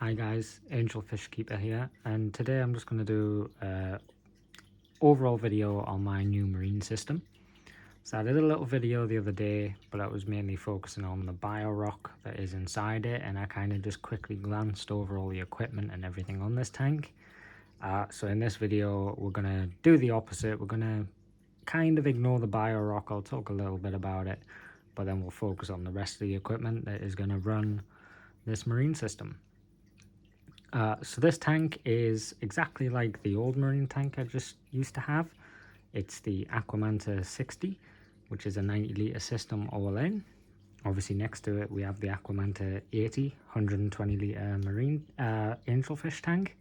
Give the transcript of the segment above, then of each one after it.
Hi guys, Angelfish Keeper here, and today I'm just going to do an overall video on my new marine system. So I did a little video the other day, but I was mainly focusing on the bio rock that is inside it, and I kind of just quickly glanced over all the equipment and everything on this tank. So in this video we're going to do the opposite. We're going to kind of ignore the bio rock. I'll talk a little bit about it, but then we'll focus on the rest of the equipment that is going to run this marine system. So this tank is exactly like the old marine tank I just used to have. It's the Aquamanta 60, which is a 90 litre system all in. Obviously next to it we have the Aquamanta 80, 120 litre marine angelfish tank.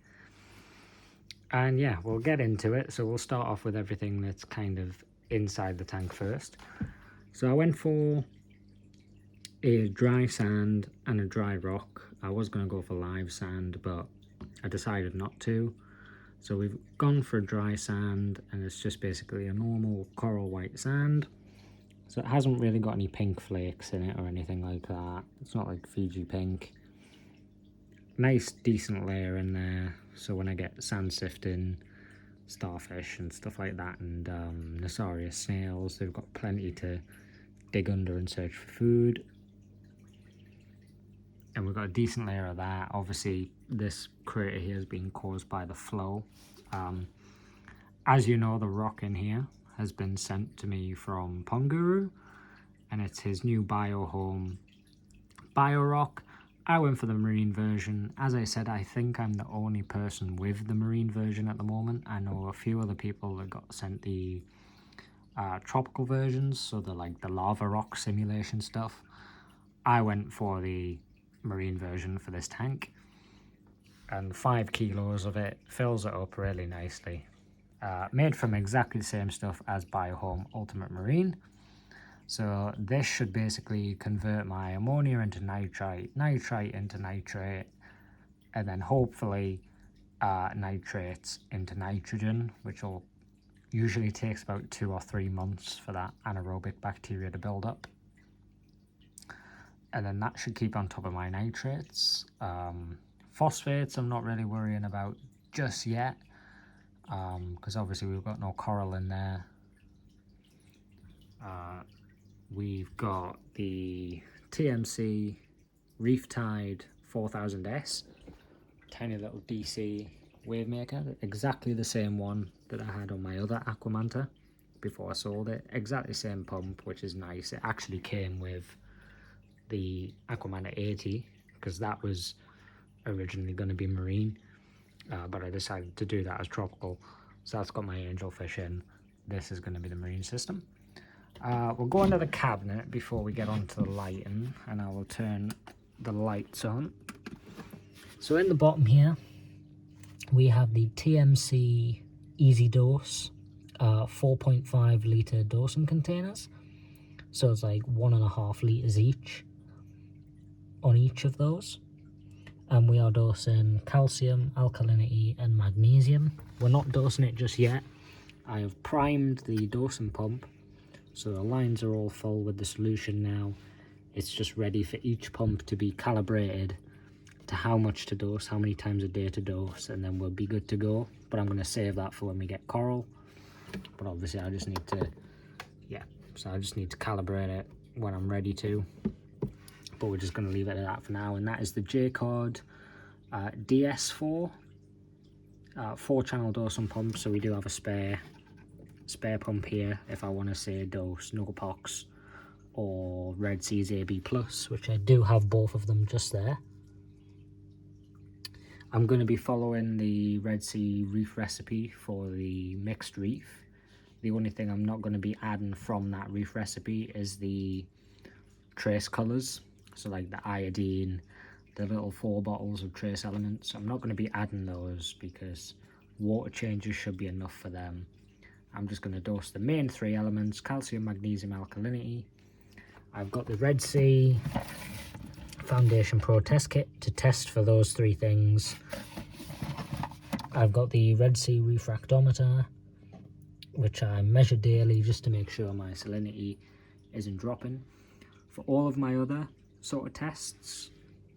And yeah, we'll get into it. So we'll start off with everything that's kind of inside the tank first. So I went for a dry sand and a dry rock. I was going to go for live sand, but I decided not to. So we've gone for dry sand, and it's just basically a normal coral white sand. So it hasn't really got any pink flakes in it or anything like that. It's not like Fiji pink. Nice decent layer in there, so when I get sand sifting, starfish and stuff like that, and Nasarius snails, they've got plenty to dig under and search for food. And we've got a decent layer of that. Obviously this crater here has been caused by the flow. As you know, the rock in here has been sent to me from Ponguru, and it's his new biohome bio rock. I went for the marine version. As I said, I think I'm the only person with the marine version at the moment. I know a few other people that got sent the tropical versions, so the lava rock simulation stuff. I went for the marine version for this tank, and 5 kilos of it fills it up really nicely. Made from exactly the same stuff as Biohome Ultimate Marine. So this should basically convert my ammonia into nitrite, nitrite into nitrate, and then hopefully nitrates into nitrogen, which will usually takes about 2 or 3 months for that anaerobic bacteria to build up. And then that should keep on top of my nitrates. Phosphates I'm not really worrying about just yet, because obviously we've got no coral in there. We've got the TMC Reef Tide 4000S, tiny little DC wave maker, exactly the same one that I had on my other Aquamanta before I sold it. Exactly the same pump, which is nice. It actually came with the Aquamanta 80 because that was originally going to be marine, but I decided to do that as tropical. So that's got my angelfish in. This is going to be the marine system. We'll go into the cabinet before we get onto the lighting, and I will turn the lights on. So in the bottom here we have the TMC Easy Dose 4.5 litre dosing containers. So it's like 1.5 litres each on each of those. And we are dosing calcium, alkalinity and magnesium. We're not dosing it just yet. I have primed the dosing pump, so the lines are all full with the solution now. It's just ready for each pump to be calibrated to how much to dose, how many times a day to dose, and then we'll be good to go. But I'm going to save that for when we get coral. But obviously I just need to, I just need to calibrate it when I'm ready to. But we're just going to leave it at that for now, and that is the J-Cord DS4 4-channel dosing pump. So we do have a spare pump here if I want to say dose Nugglepox or Red Seas AB+, which I do have both of them just there. I'm going to be following the Red Sea reef recipe for the mixed reef. The only thing I'm not going to be adding from that reef recipe is the trace colours. So like the iodine, the little 4 bottles of trace elements. I'm not going to be adding those because water changes should be enough for them. I'm just going to dose the main 3 elements: calcium, magnesium, alkalinity. I've got the Red Sea Foundation Pro test kit to test for those 3 things. I've got the Red Sea refractometer, which I measure daily just to make sure my salinity isn't dropping. For all of my other sort of tests,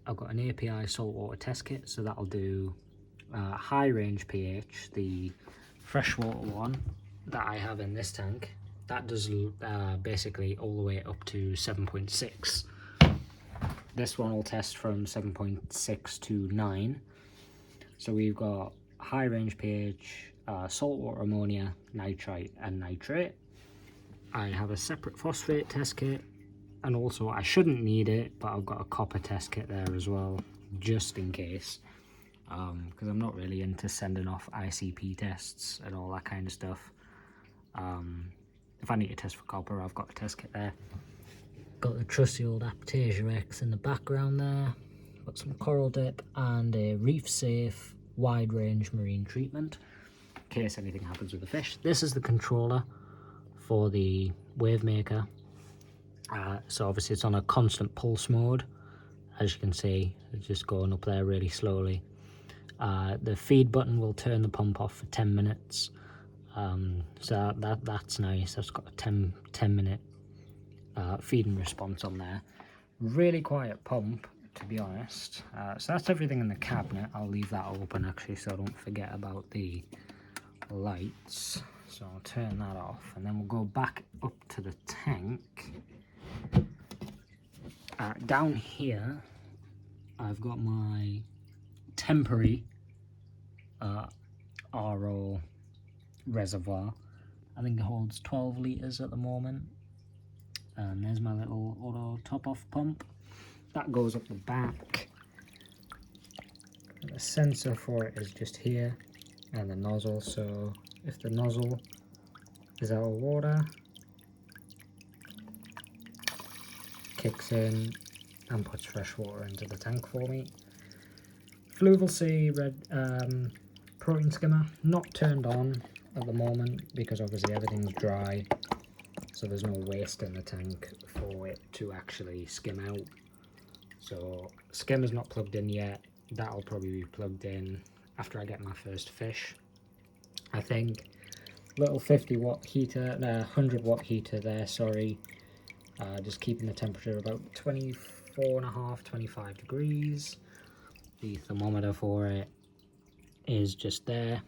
I've got an API saltwater test kit, so that'll do high range pH. The freshwater one that I have in this tank, that does basically all the way up to 7.6. This one will test from 7.6 to 9. So we've got high range pH, saltwater ammonia, nitrite and nitrate. I have a separate phosphate test kit, and also I shouldn't need it, but I've got a copper test kit there as well, just in case, because I'm not really into sending off ICP tests and all that kind of stuff. If I need to test for copper, I've got a test kit there. Got the trusty old Aptasia X in the background there. Got some coral dip and a reef safe wide range marine treatment in case anything happens with the fish. This is the controller for the wave maker. So obviously it's on a constant pulse mode. As you can see, it's just going up there really slowly. The feed button will turn the pump off for 10 minutes. So that's nice. That's got a 10 minute feeding response on there. Really quiet pump, to be honest. So that's everything in the cabinet. I'll leave that open actually so I don't forget about the lights. So I'll turn that off and then we'll go back up to the tank. Down here I've got my temporary RO reservoir. I think it holds 12 litres at the moment. And there's my little auto top off pump. That goes up the back. The sensor for it is just here, and the nozzle. So if the nozzle is out of water, kicks in and puts fresh water into the tank for me. Fluval C red protein skimmer, not turned on at the moment because obviously everything's dry, so there's no waste in the tank for it to actually skim out. So skimmer's not plugged in yet. That'll probably be plugged in after I get my first fish, I think. Little 50 watt heater, 100 watt heater there, sorry. Just keeping the temperature about 24.5, 25 degrees. The thermometer for it is just there.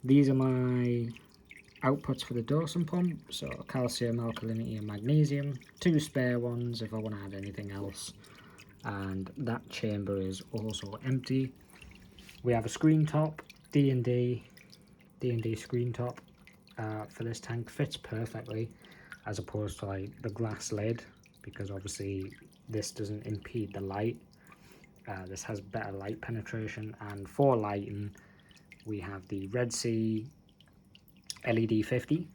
These are my outputs for the dosing pump, so calcium, alkalinity and magnesium. 2 spare ones if I want to add anything else. And that chamber is also empty. We have a screen top, D&D screen top for this tank. Fits perfectly as opposed to like the glass lid, because obviously this doesn't impede the light. This has better light penetration, and for lighting we have the Red Sea LED 50.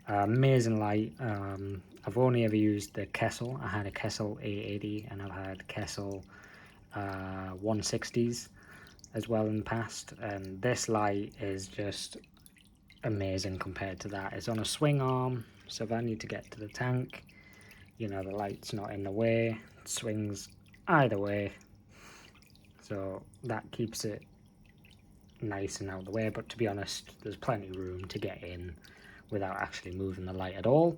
Amazing light. I've only ever used the Kessel. I had a Kessel A80 and I've had Kessel 160s as well in the past, and this light is just amazing compared to that. It's on a swing arm, so if I need to get to the tank, you know, the light's not in the way. It swings either way, so that keeps it nice and out of the way. But to be honest, there's plenty of room to get in without actually moving the light at all.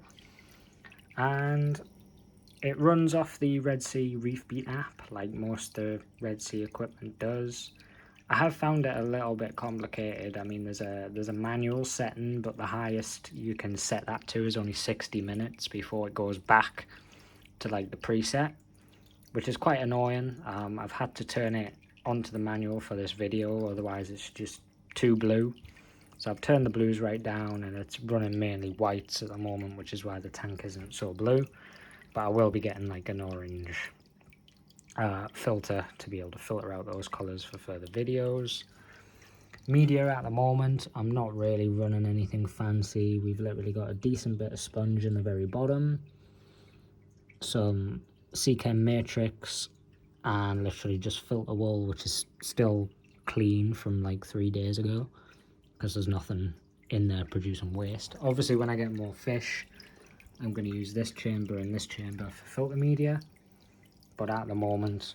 And it runs off the Red Sea Reef Beat app like most of the Red Sea equipment does. I have found it a little bit complicated. I mean, there's a manual setting, but the highest you can set that to is only 60 minutes before it goes back to like the preset, which is quite annoying. I've had to turn it onto the manual for this video, otherwise it's just too blue. So I've turned the blues right down and it's running mainly whites at the moment, which is why the tank isn't so blue. But I will be getting like an orange filter to be able to filter out those colors for further videos. Media at the moment, I'm not really running anything fancy. We've literally got a decent bit of sponge in the very bottom, some Seachem Matrix, and literally just filter wool, which is still clean from like 3 days ago because there's nothing in there producing waste. Obviously when I get more fish, I'm going to use this chamber and this chamber for filter media, but at the moment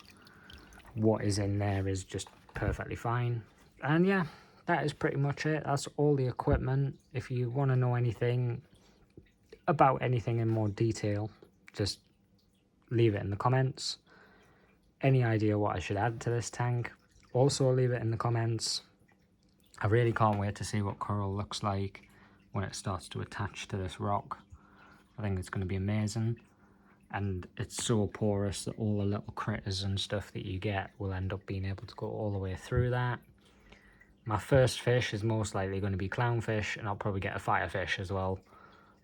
what is in there is just perfectly fine. And yeah, that is pretty much it. That's all the equipment. If you want to know anything about anything in more detail, just leave it in the comments. any idea what I should add to this tank, also leave it in the comments. I really can't wait to see what coral looks like when it starts to attach to this rock. I think it's going to be amazing, and it's so porous that all the little critters and stuff that you get will end up being able to go all the way through that. My first fish is most likely going to be clownfish, and I'll probably get a firefish as well,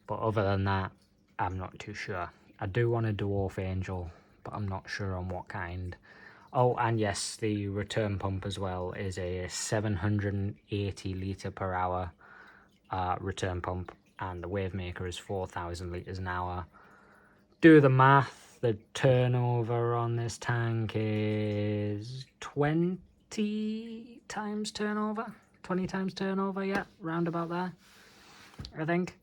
but other than that, I'm not too sure. I do want a dwarf angel, but I'm not sure on what kind. Oh, and yes, the return pump as well is a 780 litre per hour return pump, and the wave maker is 4,000 litres an hour. Do the math, the turnover on this tank is 20 times turnover. 20 times turnover, yeah, round about there, I think.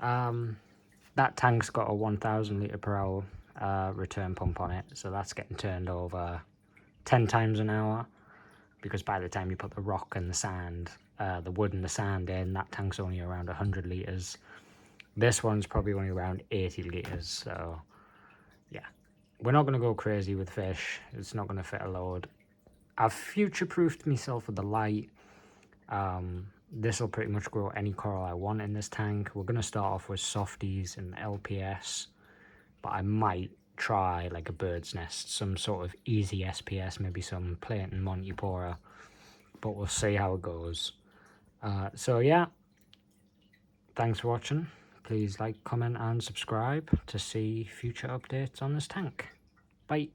That tank's got a 1,000 litre per hour return pump on it, so that's getting turned over 10 times an hour, because by the time you put the rock and the sand, the wood and the sand in, that tank's only around 100 litres. This one's probably only around 80 litres, so yeah. We're not going to go crazy with fish. It's not going to fit a load. I've future-proofed myself with the light. This will pretty much grow any coral I want in this tank. We're going to start off with softies and LPS, but I might try like a bird's nest, some sort of easy SPS, maybe some Platon Montipora, but we'll see how it goes. So yeah, thanks for watching. Please like, comment and subscribe to see future updates on this tank. Bye.